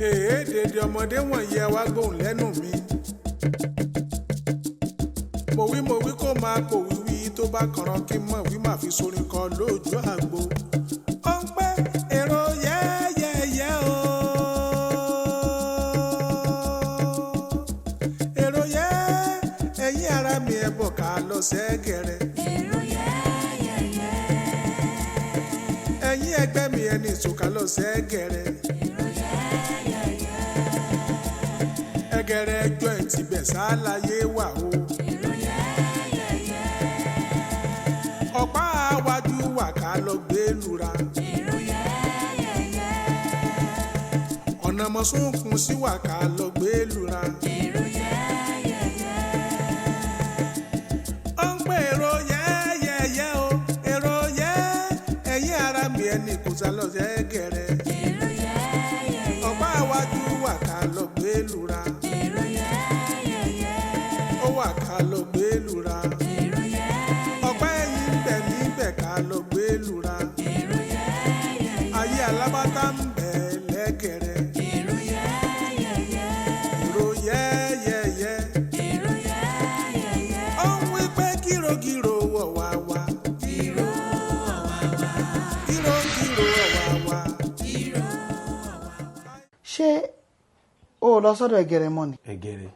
Dèdè ọmọdé wọ̀nyí ẹ wá gbóhùn lẹ́nu mi. Mo wí kó máa pò wíwí tó bá kànràn kí n mọ̀ wí máa fi sorin kọ lójú àgbo. Ó ń pẹ́ èrò yẹ́yẹ́yẹ́ o. Èrò yẹ́ ẹ̀yin ara mi ẹ bọ̀ ká lọ sẹ́gẹ̀rẹ̀. Èrò yẹ́yẹ́yẹ́. Ẹ̀yin ẹgbẹ́ mi ẹni ìtòkà lọ sẹ́gẹ̀rẹ̀. Ẹgẹrẹ ẹjọ́ ẹ̀ ti bẹ̀ sáláyé wà o. Ọ̀pá àwájú wà ká lọ gbé lura. Ọ̀nà mọ̀súnkún sí wà ká lọ gbé lura. Ó ń pè èrò yẹ́yẹ́yẹ́ o. Èrò yẹ́ ẹ̀yin ara mi ẹni kò sá lọ sẹ́gẹ̀rẹ̀. Ọ̀pá àwájú wà ká lọ gbé lura. Ó wà ká lọ gbé lura. Ọ̀pá ẹ̀yìn bẹ̀ mí bẹ̀ ká lọ gbé lura. Ayé alábátá ń bẹ̀ lẹ́gẹ̀rẹ̀. Èrò yẹ́yẹ́yẹ́. Ó ń wí pé gírògírò wọ̀ wá wá. Gírògírò wọ̀ wá wá. Ṣé o lọ sọ́dọ̀ Ẹ̀gẹ̀rẹ̀ mọ́ ni? Ẹ̀gẹ̀rẹ̀.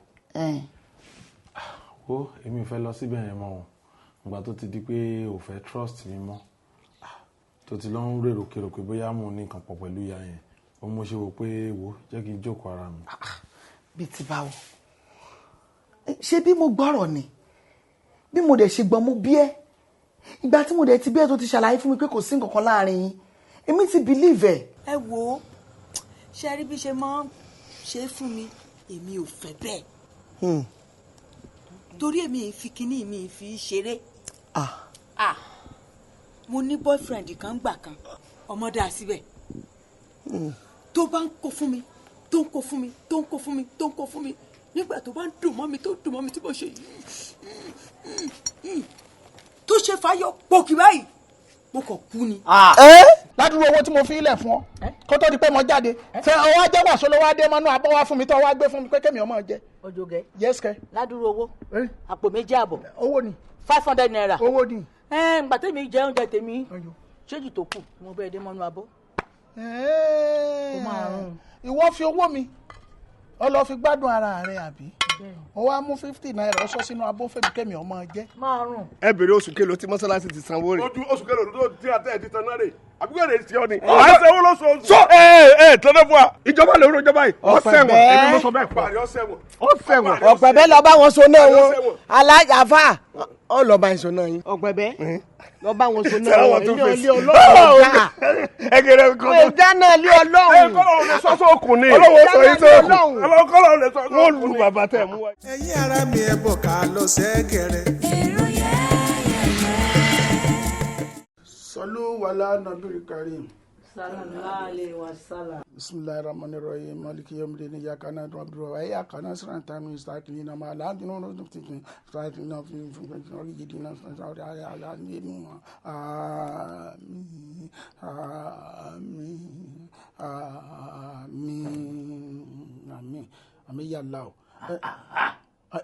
Wo èmi ò fẹ́ lọ síbẹ̀ yẹn mọ́ wọn ìgbà tó ti di pé ò fẹ́ trust mi mọ́ tó ti lọ ń rèrò kérò pé bóyá mo ní nǹkan pọ̀ pẹ̀lú ìyá yẹn ó mú ṣe wò pé wò jẹ́ kí n jókòó ara mi. Bí ti báwo ṣé bí mo gbọ́rọ̀ ni bí mo dẹ̀ ṣe gbọ́n mo bí ẹ́ ìgbà tí mo dẹ̀ ti bí ẹ́ tó ti ṣàlàyé fún mi pé kò sí nǹkan kan láàrin yín èmi ti believe ẹ̀. Ẹ wo ṣe rí bí ṣe máa ń ṣe fún mi èmi ò fẹ́ bẹ́ẹ̀ torí èmi fi kíní mi fi ṣeré. Mo ní boyfriend kan gbà kan ọmọ dá síbẹ̀ tó bá ń kó fún mi tó ń kó fún mi tó ń kó fún mi tó ń kó fún mi nígbà tó bá ń dùn mọ́ mi tó dùn mọ́ mi tí mo ṣe tó ṣe fàyọ pòkì báyìí mo kàn kú ni. ládùúgbò owó tí mo fi ilẹ̀ fún ọ kó tó di pé mo jáde ṣé ọwọ́ ajẹ́ wàásù ló wá dé mọ́nú abọ́ wá fún mi tó wá gbé fún mi pé kémi ọmọ jẹ. Ojúgẹ. Yes kẹ. Ládùúgbò owó àpò méjì àbọ̀. Owó ni. 500 naira. Owó ni. Ngbà tèmi jẹ oúnjẹ tèmi ṣéjì tó kù mo bẹ́ẹ̀ dé mọ́nú abọ́. Ó máa rún. Ìwọ fi owó mi ọ lọ fi gbádùn ara rẹ àbí ó wá mú 50 naira ọsọ sínú abọ́ fẹ́mi kémi ọmọ jẹ. Máa rún. Ẹ bèrè oṣù kélòó tí mọ́sálásí ti sanwó rẹ̀. Oṣù kélòó tó ti àtẹ̀ ẹ̀ ti tan náà rè àbíkó rè sí ọ ni. à ń sanwó lóṣooṣù. sọ tẹ́lẹ̀ fún wa ìjọba lè rojọ́ báyìí. Ọ̀sẹ̀wọ̀n èmi mo sọ bẹ́ẹ̀ fún wa. ọ̀sẹ̀wọ̀n. Ọ̀pẹ̀bẹ́ lọ bá wọn so náà wọn alájàfà ọ lọ bá ìṣó náà yín. Ọ̀pẹ̀bẹ́ lọ bá wọn so náà wọn ilé Ọlọ́run dá Ẹ̀gẹ̀rẹ̀ kan. ẹ dáná ilé Ọlọ́run. Kọ́lọ́run lè sọ́sọ́ òkun ni. Ọlọ́wọ́ sọ yín sóòkù. Kọ́lọ́run lè sọ́sọ́ òkun ni. Wọ́n lu bàbá tẹ̀ mú wa. Ẹ̀yin ara mi ẹ bọ̀ ká lọ sẹ́gẹ̀rẹ̀. Èrò yẹ́yẹ́yẹ́. Sallu wala nabiyil karim. Sallallahu alaihi wasallam. Bismillahirrahmanirrahim. Maliki yawmiddin. Iyyaka na'budu wa iyyaka nasta'in. Mustaqim ma la ilaha Àmín ya Allah.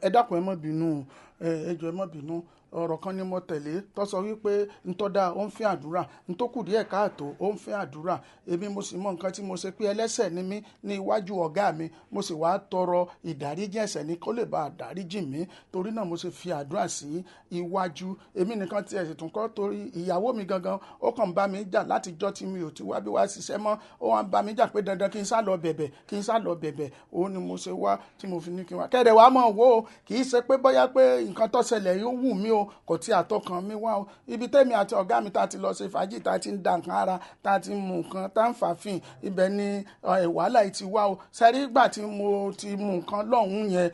Ẹ dákun ẹ má bínú ẹ jọ̀ọ́ ẹ má bínú ọ̀rọ̀ kan ni mo tẹ̀lé tó sọ wípé ntọ́da ó ń fẹ́ àdúrà ntọ́kù díẹ̀ káàtó ó ń fẹ́ àdúrà èmi mo sì mọ nǹkan tí mo ṣe pé ẹlẹ́ṣẹ̀ ni mí ní iwájú ọ̀gá mi mo sì wá tọrọ ìdáríjì ẹ̀ṣẹ̀ ní kó lè bá àdáríjì mi torí náà mo ṣe fi àdúrà sí iwájú èmi nìkan tiẹ̀ sì tún kọ́ torí ìyàwó mi gangan ó kàn bá mi jà látijọ́ tí mi ò ti wá bí wá ṣiṣẹ́ mọ́ ó wá ń bá mi jà pé dandan kí n sá lọ bẹ̀bẹ̀ òun ni mo ṣe wá tí mo fi ní kí n wá kẹ́rẹ̀ wá mọ̀ wò ó kì í ṣe pé bóyá pé nǹkan tó ṣẹlẹ̀ yóò wù mí o kò tí àtọkàn mi wá o ibi tẹ́mi àti ọ̀gá mi tá ti lọ ṣe fàájì tá ti ń da nǹkan ara tá ti mú nǹkan tá ń fàáfin ibẹ̀ ni wàhálà yìí ti wá o sẹ́rí ìgbà tí mo ti mú nǹkan lọ́hùn-ún yẹn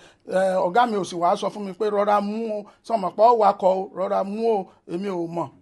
ọ̀gá mi ò sì wá sọ fún mi pé rọra mú o sọmọ̀pọ̀ wakọ̀ o rọra mú o èmi ò mọ̀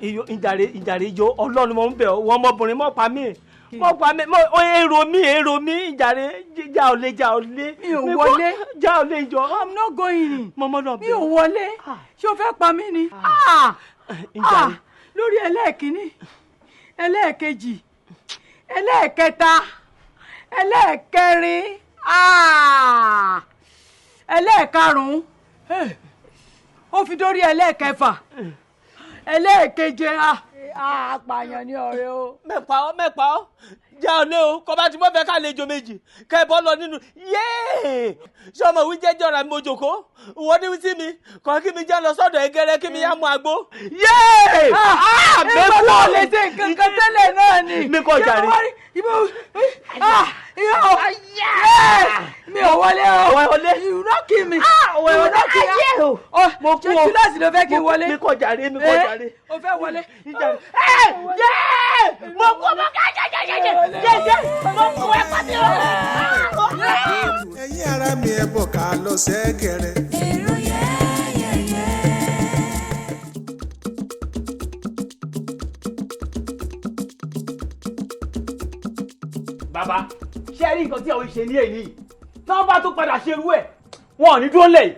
ìjàre ìjọ Ọlọ́run mo ń bẹ̀ ọ́ wọ́n ọmọbìnrin mọ́ pa mí èrò mi ìjàre já ò lé. mi ò wọlé. já ò lé ìjọ. I'm not going. mọ́mọ́ náà mi ò wọlé. ṣé o fẹ́ pa mí ni. ìjàre. lórí ẹlẹ́ẹ̀kínní ẹlẹ́ẹ̀kejì ẹlẹ́ẹ̀kẹta ẹlẹ́ẹ̀kẹrin ẹlẹ́ẹ̀karùn-ún ó fi dórí ẹlẹ́ẹ̀kẹfà ẹlẹ́ẹ̀keje apààyàn ní ọ̀rẹ́ o. mẹ́pa ọ́ já ọ lé o kọ́ bá ti mọ́ fẹ́ ká lejò méjì kẹ́ ẹ bọ́ lọ nínú yéé ṣé ọmọ wí jẹ́jọ́ ra mi mo jòkó wọ́n ní sí mi kàn kí mi jẹ́ lọ sọ́dọ̀ Egere kí mi yá mu àgbo yéé. mẹ́fọ́ ló lè ṣe nǹkan tẹ́lẹ̀ náà ni. mi kò jàre. mi ò wọlé o. wọlé. ìrọ́kì mi. ayé o. mo kú o. túláàsì ló fẹ́ kí n wọlé. mi kò jàre. o fẹ́ wọlé. mo kú mo ká jẹjẹ mo kú ẹ pàdé o. ẹ̀yin ara mi ẹ bọ̀ ká lọ sẹ́gẹ̀rẹ̀. èrò yẹ́yẹ́yẹ́. bàbá ṣé ẹ rí nǹkan tí àwọn ìṣe ní èyí tí wọ́n bá tún padà ṣe irú ẹ̀ wọn ò ní dúró lẹ̀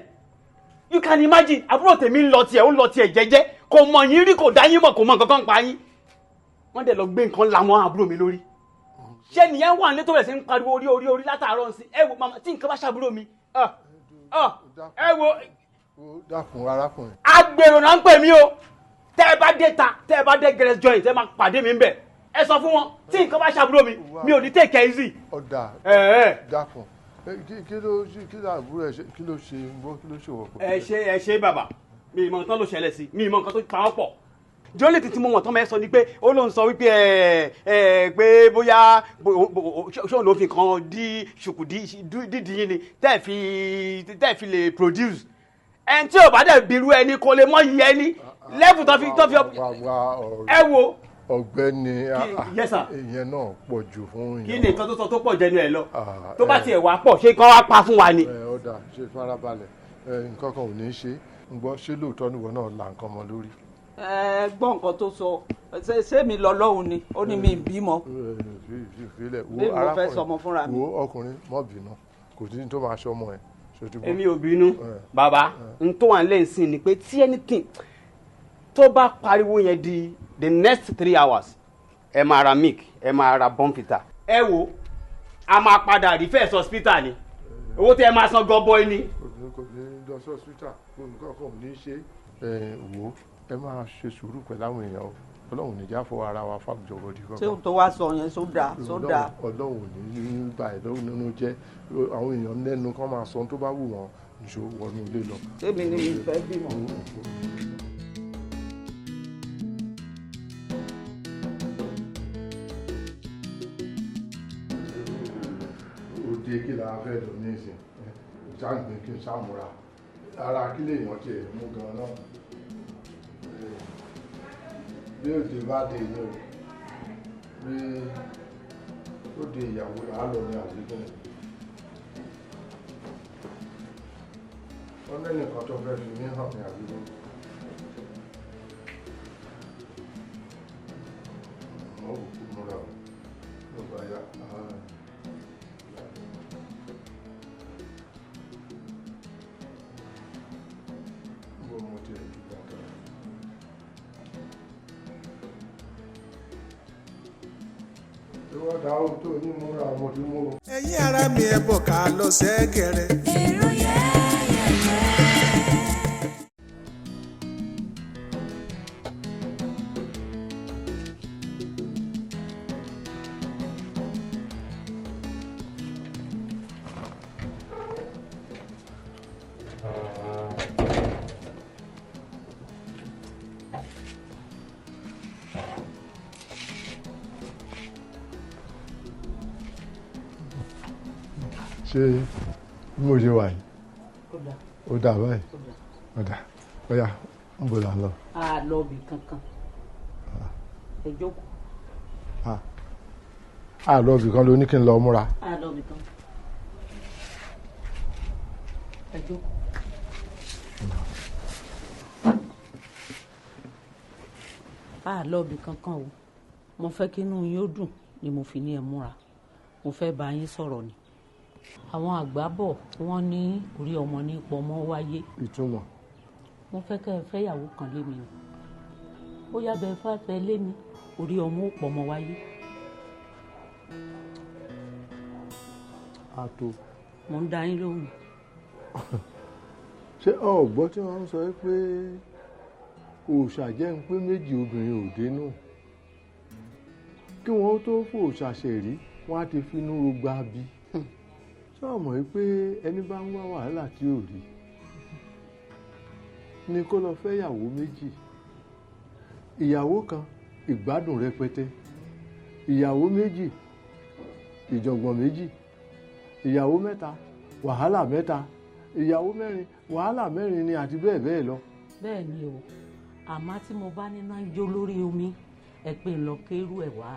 you can imagine àbúrò tèmi ń lọ tiẹ̀ jẹ́jẹ́ kò mọ̀ yín rí kò dá yín mọ̀ kò mọ̀ nǹkan kan pa yín wọ́n dẹ̀ lọ gbé nǹkan làwọn àbúrò mi lórí ṣé nìyẹn wà nílé tó bẹ̀rẹ̀ sí ń pariwo orí látàárọ̀ ń sí ẹ wo màmá tí nǹkan bá ṣàbúrò mi ẹ wo. dákun arákùnrin. agbèrò náà ń pè mí o tẹ́ ẹ bá dé ta tẹ́ ẹ bá dé Grace joint ẹ máa pàdé mi ń bẹ̀ ẹ sọ fún wọn tí nǹkan bá ṣàbúrò mi mi ò ní take it easy. ọ̀dà dákun kí ló àbúrò ẹ kí ló ṣe gbọ́ kí ló ṣe wọ̀. ẹ ṣe bàbá mi ìmọ̀ nǹkan ló ṣẹlẹ̀ sí mi ìmọ̀ nǹkan tó pa wọ́n pọ̀ jọ́lẹ̀ títí mo wọ̀n tán mẹ́ sọ ni pé ó lóun sọ wípé pé bóyá ṣóun ló fi kan dí ṣùkù dídì yín ni tẹ́ẹ̀ fi lè produce ẹni tí ò bá dẹ̀ bírú ẹni kò lè mọ iye ẹni lẹ́bù tó fi ẹ wo. ọ̀gbẹ́ni ìyẹn náà pọ̀ jù fún yín. kí ni nǹkan tó sọ tó pọ̀ jẹnu ẹ lọ tó bá tiẹ̀ wá pọ̀ ṣé kán wá pa fún wa ni. ọ̀dà ṣe farabalẹ̀ nǹkan kan ò ní ṣe ń gbọ́ ṣé lóòótọ́ níwọ náà là nǹkan mọ́ lórí. gbọ́ nǹkan tó sọ ṣé mi lọ lọ́hùn ni ó ní mi bímọ. bí mo fẹ́ sọmọ fúnra mi. wo ọkùnrin mọ́ bínú kò sí ní tó máa ṣọmọ ẹ̀. èmi ò bínú bàbá n tó wà ń lẹ́yìn sí ni pé tí anything tó bá pariwo yẹn di the next 3 hours ẹ máa ra milk ẹ máa ra bonfita. ẹ wo a máa padà refer hospital ni owó tí ẹ máa san gọbọi ni. kò ní lọ sí hospital nǹkan kan ò ní ṣe wò ẹ máa ṣe sùúrù pẹ̀lú àwọn èèyàn o ọlọ́run ní já fọwọ́ ara wa fáwùjọ òdì kankan. ṣé o tó wá sọ yẹn sódà. ọlọ́run ní bá ẹ̀ lọ́wọ́ nínú jẹ́ àwọn èèyàn lẹ́nu kan máa sọ tó bá wù wọ́n ìṣó wọnú ilé lọ. èmi ni mi fẹ́ bímọ. òde kí la fẹ́ lò ní ìsìn jáǹgbé kí n ṣàmúra ara kí lèèyàn tiẹ̀ mú gan-an náà bí òde bá dé ilé o bí ó de ìyàwó là á lọ ní àdúgbò wọn lẹ́nìkan tó fẹ́ fi mí hàn ní àdúgbò. wọ́n wò kú múra o ló bá yá. ẹ̀yin ara mi ẹ bọ̀ ká lọ sẹ́gẹ̀rẹ̀. èrò yẹ́yẹ́yẹ́. ṣé bí mo ṣe wà yìí ó dà báyìí ó dà bóyá ń bò là ń lọ. a lọ bì kankan ẹ jókòó. a lọ bì kan ló ní kí n lọ múra. a lọ bì kan ẹ jókòó. lọ́ọ̀bì kankan o mo fẹ́ kí inú yín ó dùn ni mo fi ní ẹ múra mo fẹ́ bá yín sọ̀rọ̀ ni àwọn àgbà bọ̀ wọ́n ní orí ọmọ ní pọmọ wáyé. ìtumọ̀. mo fẹ́ kẹ́ ẹ fẹ́yàwó kan lé mi o bóyá bẹ́ẹ̀ fẹ́ fẹ́ lé mi orí ọmọ ó pọmọ wáyé. àtò. mo ń dá yín lóhùn. ṣé ọ̀gbọ́n tí wọ́n ń sọ pé òòṣà jẹ́ ń pé méjì obìnrin ò dénú kí wọ́n tó fòòṣà ṣẹ̀rí wọ́n á ti finú ro gba bí ṣé o mọ̀ pé ẹni bá ń wá wàhálà tí ò rí ni kó lọ fẹ́ ìyàwó méjì ìyàwó kan ìgbádùn rẹpẹtẹ ìyàwó méjì ìjọ̀gbọ̀n méjì ìyàwó mẹ́ta wàhálà mẹ́ta ìyàwó mẹ́rin wàhálà mẹ́rin ni àti bẹ́ẹ̀ bẹ́ẹ̀ lọ. bẹ́ẹ̀ ni o àmọ́ tí mo bá ní náà jó lórí omi ẹ pé ń lọ kérú ẹ̀ wá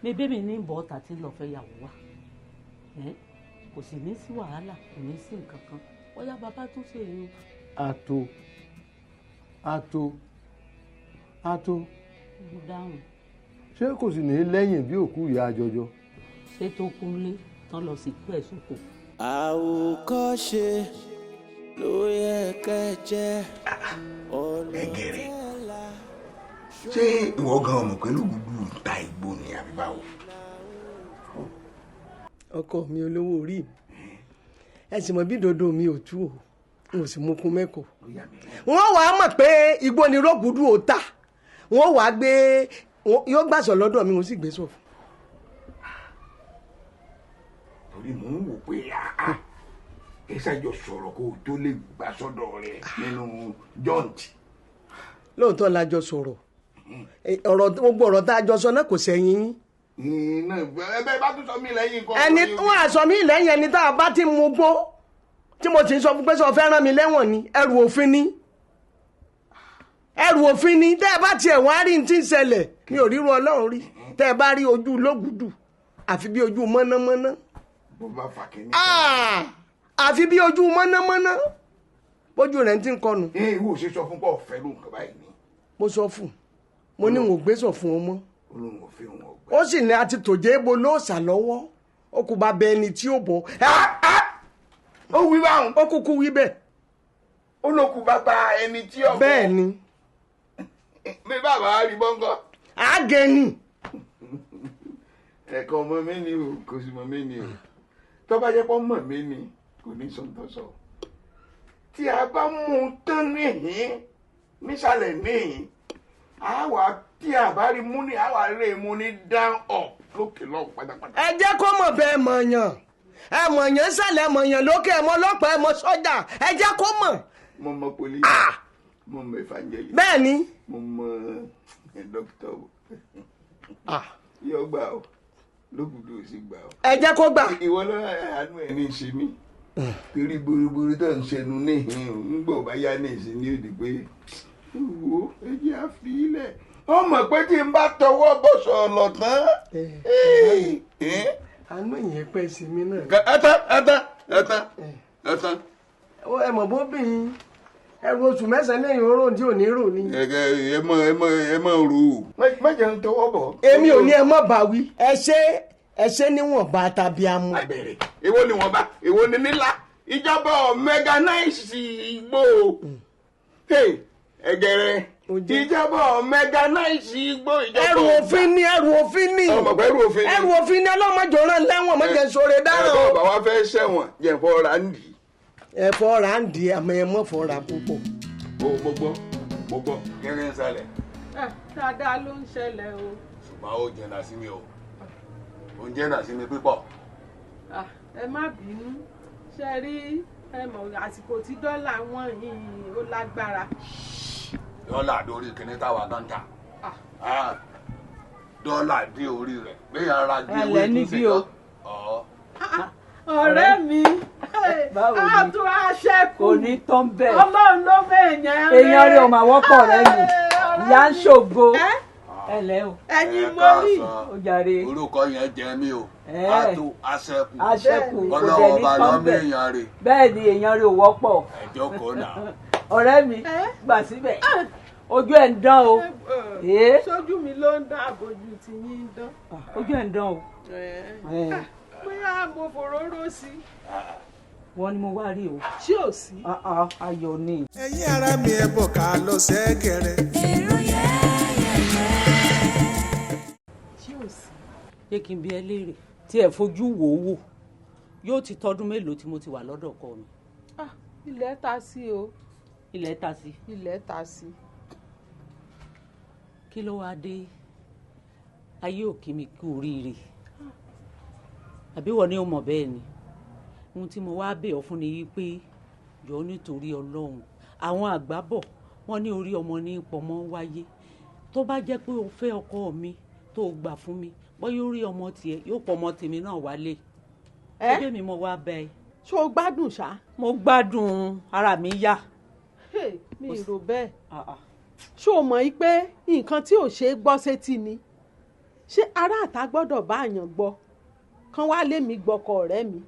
bébí mi ní bọ́ tàtí lọ fẹ́ yàwó wa kò sì ní sí wàhálà kò ní sí nǹkan kan bóyá bàbá tún ṣe èyí. àtò. mo dáhùn. ṣé kò sì ní lẹ́yìn bí òkú ìyá àjọjọ. ṣé tó kúnlé tán lọ sí ikú ẹ̀ sóko. àwòkọ́ṣe ló yẹ kẹ́ jẹ́ Ẹgẹrẹ ṣé ìwọ gan ọmọ pẹ̀lú gbogbo ta ìgbó ni àbí báwo. ọkọ mi olówó orí mi ẹ sì mọ bí dodo mi ò tú o n ò sì mú kún mẹ́kọ. wọ́n wàá mọ̀ pé igbó ni rògbòdú ò ta wọ́n wàá gbé yóò gbàsọ̀ lọ́dọ̀ mi wọ́n sì gbé sọ fún. torí mò ń wò pé ẹ ṣàjọ sọ̀rọ̀ kó o tó lè gbà sọ́dọ̀ rẹ nínú jọ́ǹtì. lóòótọ́ la jọ sọ̀rọ̀ gbogbo ọ̀rọ̀ tá a jọ sọ náà kò sẹ́yìn yín. ẹbẹ bá tún sọ mí lẹ́yìn nǹkan. ẹni wọn àsọ mí lẹ́yìn ẹni tá a bá ti mú gbó tí mo ti ń sọ fún pé sọ fẹ́ rán mi lẹ́wọ̀n ni ẹrù òfin ni tẹ́ ẹ bá tiẹ̀ wọ́n á rí ní tí ń ṣẹlẹ̀ mi ò ríru ọlọ́run rí tẹ́ ẹ bá rí ojú lógùdù àfi bí ojú mọ́nàmọ́ná. bó bá fà kí ni. àfi bí ojú mọ́nàmọ́ná bójú rẹ̀ ti ń kọnu. ìwọ ò ṣe sọ fún pọ̀ fẹ́ ló nǹkan báyìí ni. mo sọ fún mo ní wọn ò gbé sọ fún ọmọ olóhùn òfin wọn ò gbà. ó sì ní àti tòjé ebo lóòsà lọ́wọ́ ó kò bá bẹ ẹni tí ó bọ̀. ó wí báwọn. ó kúkú wí bẹ́ẹ̀. ó ló kú bá bá ẹni tí ó bọ̀. bẹ́ẹ̀ ni. mi bàbá rí bọ́ngọ́. àgẹ̀ni. ẹ̀kan ọmọ mi ni o kò sì mọ̀ mi ni o tó bá jẹ́ pọ́ mọ̀ mi ni kò ní sọ̀tọ̀sọ̀ tí a bá mú un tán níhìn nísàlẹ̀ níhìn àwa tí a bá rí mú ní àwa rè mú ní down up lókè lọ́wọ́ pátápátá. ẹ jẹ́ kó mọ̀ bẹ́ẹ̀ mọ̀yàn ẹ mọ̀yàn sàlẹ̀ mọ̀yàn lókè ẹ mọ ọlọ́pàá ẹ mọ sọ́jà ẹ jẹ́ kó mọ̀. mo mọ poli mo mọ evangelist. bẹ́ẹ̀ ni. mo mọ dókítà o yóò gbà o lókùdú ò sì gbà o. ẹ jẹ́ kó gbà. ìwọ lọ́wọ́ àánú ẹ̀ ní í ṣe mí torí boroboro tó ń ṣẹnu níhìn o ń gbọ́ bá yá ní ìsìn ní òdì pé wo ẹjẹ́ àfilẹ̀ ọmọ pé tí n bá tọwọ́ bọ̀ sọ̀lọ̀ tán. àánú ìyẹn pẹ́ sí mi náà. ẹ̀tàn. ẹ mọ̀ bóbìnrin ẹrù oṣù mẹ́sàn-án lẹ́yìn oró tí ò ní rò ní. ẹ mọ rò ó. má jẹun tọwọ́ bọ̀. èmi ò ní ẹ mọ̀ bá wí ẹ ṣe níwọ̀n bá tàbí amú. àbẹ̀rẹ̀ èwo ni wọ́n bá èwo ni nílá ìjọba mẹganáìsì igbó Ẹgẹrẹ ìjọba mẹganáìsì igbó ìjọba. ẹrù òfin ni ọmọ pẹ ẹrù òfin ni. ẹrù òfin ni ọlọ́mọdé rán lẹ́wọ̀n mọ́jẹ sóre dáràn. ẹ̀fọ́ bàbá fẹ́ sẹ́wọ̀n jẹ̀fọ́ ràǹdì. ẹ̀fọ́ ràǹdì àmọ́ ẹ̀ mọ́ fọ́ ra púpọ̀. mo gbọ́ kẹrin sálẹ̀. dáadáa ló ń ṣẹlẹ̀ o. ṣùgbọ́n ó jẹ́nà sí mi o ó jẹ́nà sí mi pípọ̀. ẹ má bínú ṣe rí àsìkò tí dọ́là wọ́n yìí ó lágbára. dọ́là dórí kìnní táwa gan ta dọ́là dé orí rẹ̀ bẹ́ẹ̀ ara gbé owó ìtúnṣe kan. ọ̀rẹ́ mi àtún aṣẹ́kù kò ní tán bẹ́ẹ̀ ọlọ́run ló mẹ́ẹ̀yàn rẹ̀. èèyàn rẹ̀ ò máa wọ́pọ̀ rẹ̀ ni ìyá ń ṣògo ẹlẹ́ o. ẹ̀yin mo rí. ó jàre. orúkọ yẹn jẹ mí o àtún aṣẹ́kù kò dẹ̀ ọlọ́wọ́ ní bá lọ tán bẹ́ẹ̀ mẹ́ẹ̀yàn rẹ̀. bẹ́ẹ̀ ni èèyàn rẹ̀ ò wọ́pọ̀. ẹjọ́ kò náà. ọ̀rẹ́ mi gbà síbẹ̀ ojú ẹ̀ ń dán o sójú mi ló ń dán àbójú tí yín ń dán. ojú ẹ̀ ń dán o. bóyá mo fòróró sí. wọ́n ní mo wá rí o. ṣé ò sí. ayọ̀ ni. ẹ̀yin ara mi ẹ bọ̀ ká lọ sẹ́gẹ̀rẹ̀. èrò yẹ́yẹ́yẹ́. ṣé ò sí. jẹ́ kí n bi ẹ́ léèrè tí ẹ fojú wò ó wò yóò ti tọ́dún mélòó tí mo ti wà lọ́dọ̀ ọkọ mi. ilẹ̀ ta sí o. ilẹ̀ ta sí. ilẹ̀ ta sí. kí ló wáá dé ayé òkè mi kú oríire àbí wọ́n ní ó mọ̀ bẹ́ẹ̀ ni ohun tí mo wá bẹ̀ ọ́ fún ni wípé jọ nítorí Ọlọ́run àwọn àgbà bọ̀ wọ́n ní orí ọmọ ní pọ̀mọ́ wáyé tó bá jẹ́ pé o fẹ́ ọkọ mi tó gbà fún mi bóyá orí ọmọ tiẹ̀ yóò pọ̀ ọmọ tèmi náà wálé ẹgbẹ́ mi mo wá bẹ̀ ẹ́. ṣé o gbádùn ṣá. mo gbádùn ara mi yá. mi rò bẹ́ẹ̀ ṣé o mọ̀ pé nǹkan tí ò ṣe é gbọ́ sétí ni ṣé ará àta gbọ́dọ̀ bá àyàn gbọ́ kán wá lé mi gbọ́kọ ọ̀rẹ́ mi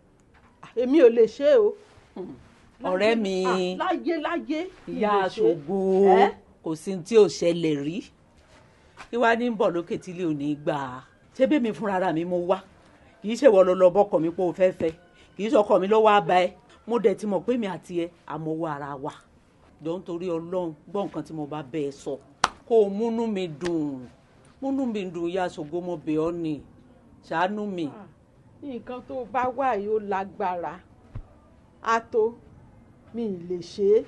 èmi ò lè ṣe o. ọ̀rẹ́ mi láyé ìyá aṣògo kò sí tí ò ṣẹlẹ̀ rí ìwà ní bọ̀ lókè tí ilé ò ní gbà á ṣé bẹ́ẹ̀ mi fúnra mi mo wá kì í ṣe wọ́n lọ bọ́kọ̀ mi pé o fẹ́ fẹ́ kì í ṣọkọ mi lọ́wọ́ àbá ẹ mo dẹ̀ ti mọ̀ pé mi àti ẹ àmọ́wọ́ ara wa jọ nítorí Ọlọ́run gbọ́ nǹkan tí mo bá bẹ ẹ sọ kó o múnú mi dùn ìyá aṣògo mo bẹ̀ ọ́ ni ṣàánú mi. nǹkan tó bá wà yóò lágbára á tó mi ì lè ṣe é.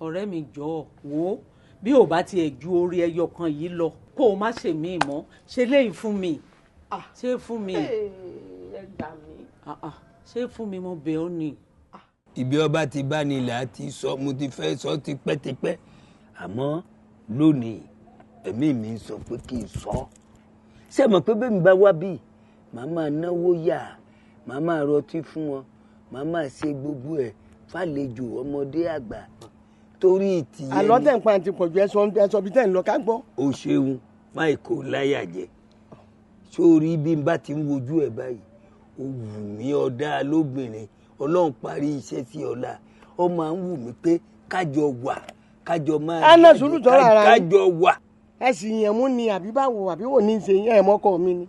ọ̀rẹ́ mi jọ̀ọ́ wò ó bí ò bá tiẹ̀ ju orí ẹyọ kan yìí lọ kó o má ṣe mí mọ́ ṣe léyìí fún mi ṣe fún mi. ẹ gbà mí. ṣe fún mi mo bẹ̀ ọ́ ni. ibi ọba ti bá ní ilà ti sọ mo ti fẹ́ sọ tipẹ́tipẹ́ àmọ́ lónìí ẹ̀mí mi ń sọ pé kí n sọ ṣé mọ̀ pé bẹ́ẹ̀ mi bá wá bíi màá máa náwó yà màá máa rọtí fún wọn màá máa ṣe gbogbo ẹ̀ fàlejò ọmọdé àgbà torí ìtìyẹ ni. àlọ́ tẹ̀ ń pa àti pọ̀jù ẹ̀sọ́ bí tẹ̀ ń lọ ká gbọ́. o ṣeun máìkò láyà jẹ sórí bí n bá ti ń wojú ẹ báyìí ó wù mí ọ̀dà lóbìnrin Ọlọ́run parí iṣẹ́ sí ọ̀la ó máa ń wù mí pé kájọ wà kájọ máa ẹ sùúrù tọ́ra ara kájọ wà. ẹ sì yẹn mú ni àbí báwo àbí wò ní í ṣe yẹn mọ́kọ mi ni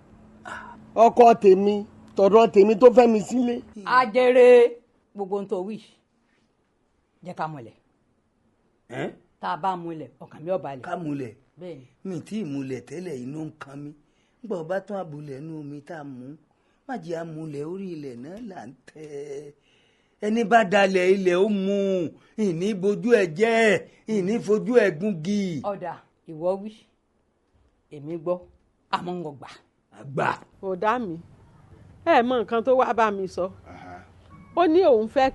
ọkọ tèmi tọ̀dọ̀ tèmi tó fẹ́ mi sílé. Ajere gbogbo ń tó wí jẹ́ ká múlẹ̀ tá a bá múlẹ̀ ọkàn mi ò balẹ̀. ká múlẹ̀ mi tí ì múlẹ̀ tẹ́lẹ̀ inú ń kan mi nígbà ọba tún àbúlẹ̀ inú omi tá a mú má jẹ́ àmúlẹ̀ orí ilẹ̀ náà là ń tẹ́ ẹni bá dalẹ̀ ilẹ̀ ó mú ìní bojú ẹ̀ jẹ́ ìní fojú ẹ̀ gúngi. ọ̀dà ìwọ wí èmi gbọ́ àmọ́ ń gbà. àgbà. ò dá mi ẹ mọ nǹkan tó wá bá mi sọ ó ní òun fẹ́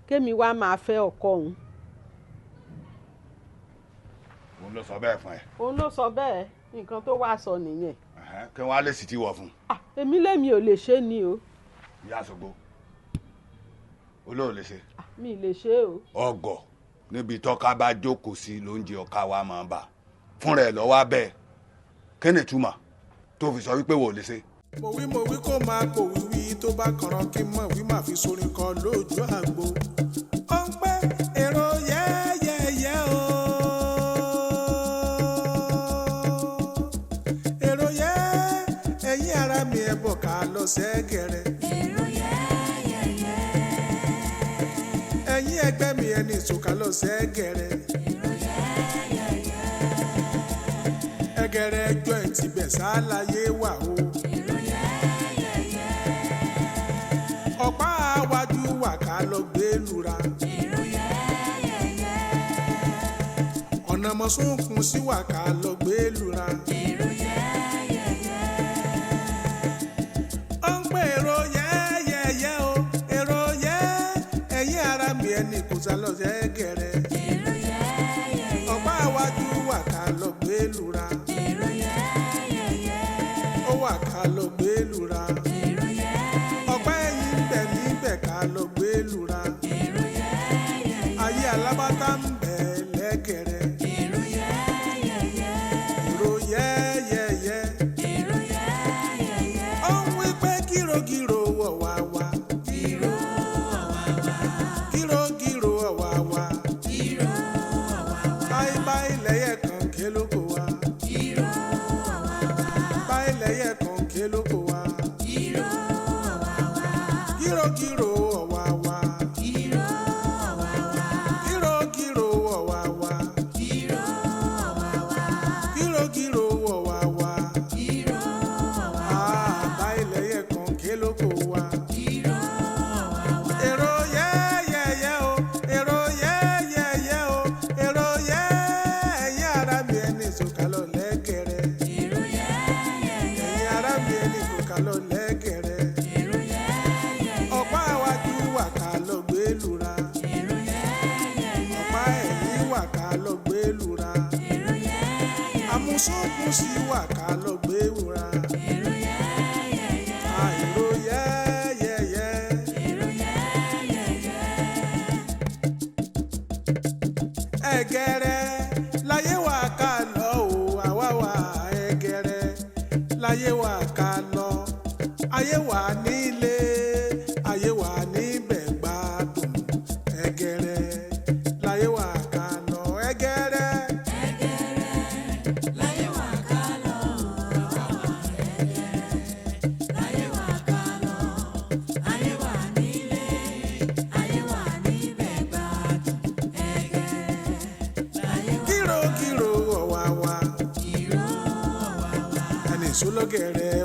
kémi wá máa fẹ́ ọkọ òun. òun ló sọ bẹ́ẹ̀ fún ẹ. òun ló sọ bẹ́ẹ̀ nǹkan tó wá sọ nìyẹn. kí wọ́n á lè sì ti wọ̀ fún. èmi lèmi ò lè ṣe ni o. ìyá àṣọgbó olóò lè ṣe. mi lè ṣe o. ọgọ níbi tọ́ka bá jókòó sí lóúnjẹ ọ̀ka wa máa ń bà fúnra ẹ̀ lọ́wọ́ abẹ́ kí ni túmọ̀ tó fi sọ wípé wò lè ṣe. mo wí kó máa kó wíwí tó bá kànràn kí n mọ̀ wí máa fi sorin kọ lójú àgbo. ó ń pẹ́ èrò yẹ́yẹ́yẹ́ o. èrò yẹ́ ẹ̀yin ara mi ẹ̀ bọ̀ ká lọ sẹ́gẹ̀rẹ̀. èrò yẹ́yẹ́yẹ́. ẹ̀yin ẹgbẹ́ mi ẹni ìsòkà lọ sẹ́gẹ̀rẹ̀. èrò yẹ́yẹ́yẹ́. ẹgẹrẹ ẹjọ́ ẹ̀ ti bẹ̀ sáláyé wà o. èrò yẹ́yẹ́yẹ́. ọ̀pá àwájú wà ká lọ gbé lura. èrò yẹ́yẹ́yẹ́. ọ̀nà mọ̀sùnkùn sí wà ká lọ gbé lura. èrò yẹ́yẹ́yẹ́. ó ń pè èrò yẹ́yẹ́yẹ́ o èrò yẹ́ ẹ̀yin ara mi ẹni kò sá lọ sẹ́gẹ̀rẹ̀. èrò yẹ́yẹ́yẹ́. ọ̀pá àwájú wà ká lọ gbé lura. èrò yẹ́yẹ́yẹ́. ó wà ká lọ gbé lura. èrò yẹ́yẹ́yẹ́. ọ̀pá ẹ̀yìn bẹ̀ níbẹ̀ ká lọ gbé lura. èrò yẹ́yẹ́yẹ́. ayé alábàtà ń bẹ̀ lẹ́gẹ̀rẹ̀. èrò yẹ́yẹ́yẹ́. èrò yẹ́yẹ́yẹ́. èrò yẹ́yẹ́yẹ́. ó ń wí pé gírògírò wọ̀ wá wá. gírò wọ̀ wá wá. gírògírò wọ̀ wá wá. gírò wọ̀ wá wá. báyìí báyìí lẹ́yẹ̀ kan kélókò. Ishola Egere